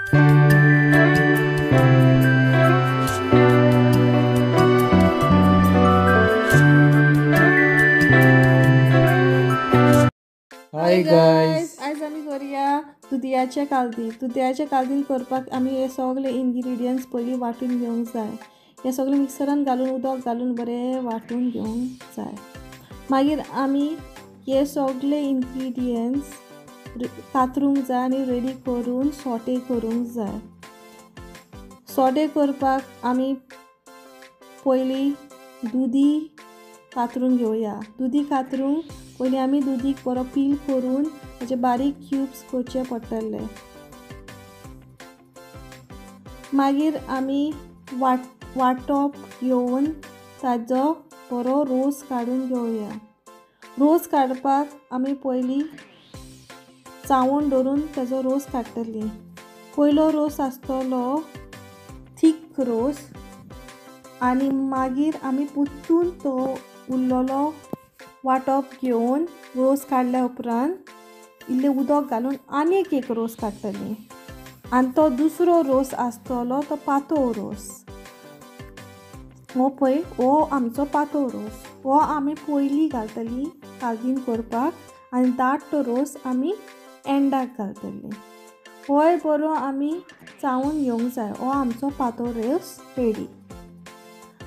Hi guys, आज आमी करूया दुदयाचे कालदी. दुदयाचे कालदी करपाक आमी हे सगळे इन्ग्रेडियंट्स पयलीं वांटून घेवंक जाय. हे सगळे मिक्सरान घालून उदक घालून बरें वांटून घेवंक जाय. मागीर आमी हे सगळे इन्ग्रेडियंट्स कातरूंक जाय आनी रेडी करून सॉटे करूंक जाय. सॉटे करपाक आमी पयलीं दुदी कातरून घेवया. दुदी कातरूंक पयलीं आमी दुदीक बरो पील करून ताचे बारीक क्यूब्स करचे पडटले. मागीर आमी वांटप घेवन ताजो बरो रोस काडून घेवया. रोस काडपाक आमी पयलीं चावून दवरून ताजो रोस काडटलीं. पयलो रोस आसतलो थीक रोस आनी मागीर आमी पुत्तून तो उरलेलो वांटप घेवन रोस काडल्या उपरांत इल्लें उदक घालून आनीक एक रोस काडटलीं आनी तो दुसरो रोस आसतलो तो पातळ रोस. हो आमचो पातळ रोस. हो आमी पयलीं घालतलीं कालदीन करपाक आनी दाट रोस आमी एंडाक घालतलीं. होय बरो आमी चावून घेवंक जाय. हो आमचो पातळ रोस रेडी.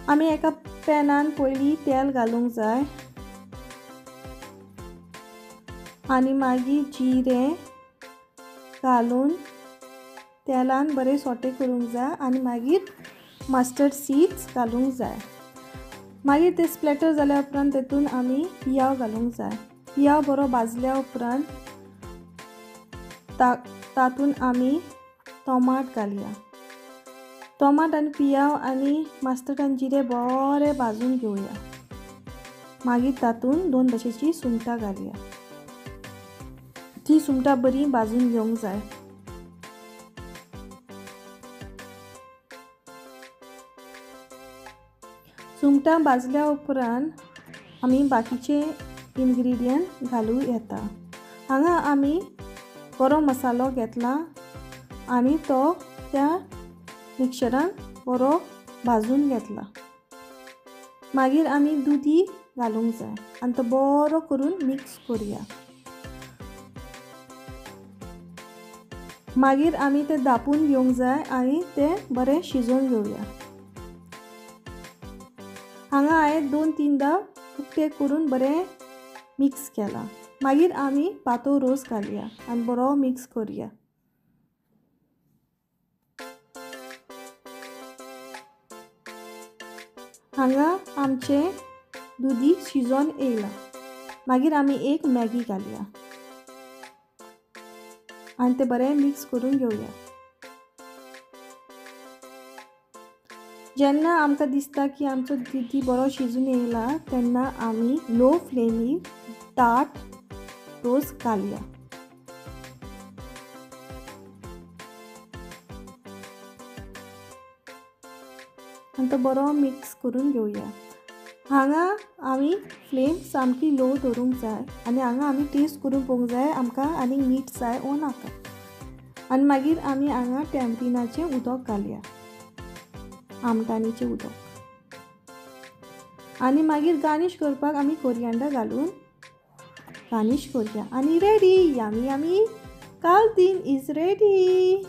आमी एका पॅनान पयलीं तेल घालूंक जाय आनी मागीर जिरें घालून तेलान बरें सॉटे करूंक जाय आनी मागीर मस्टर्ड सीड्स घालूंक जाय. मागीर ते स्प्लॅटर जाल्या उपरांत तेतून आमी पियाव घालूंक जाय. पियाव बरो भाजल्या उपरांत तातून आमी टोमाट घालया. टोमाट आनी पियाव आनी मस्टर्ड आनी जिरें बरें भाजून घेवया. मागीर तातून 2 भशेची सुंगटां घालया. ती सुंगटां बरी भाजून घेवंक जाय. सुंगटां भाजल्या उपरांत आमी बाकीचे इन्ग्रेडियंट घालूं येता. हांगा आमी बरो मसालो घेतला आनी तो त्या मिक्सरान बरो भाजून घेतला. मागीर आमी दुदी घालूंक जाय आनी तो बरो करून मिक्स करूया. मागीर आमी ते धापून घेवंक जाय आनी ते बरें शिजोवन घेवया. हांगा हांवें 2-3दां उकते करून बरें मिक्स केला. मागीर आमी पातळ रोस घालया आनी बरो मिक्स करूया. हांगा आमचें दुदी शिजोवन येयलां. मागीर आमी एक मॅगी घालया आनी ते बरें मिक्स करून घेवया. जेन्ना आमकां दिसता की आमचो दुदी बरो शिजून येयला तेन्ना आमी लो फ्लेमीर दाट रोस घालया. आनी तो बरो मिक्स करून घेवया. हांगा आमी फ्लेम सामकी लो दवरूंक जाय आनी हांगा आमी टेस्ट करून पळोवंक जाय आमकां आनीक मीठ जाय ओ नाका. आनी मागीर आमी हांगा टॅमरिनाचें उदक घालया. आमटाणीचें उदक आनी मागीर गार्निश करपाक आमी कोरिएंडर घालून गार्निश करूया. आनी रेडी. यामी यामी कालदीन इज रेडी.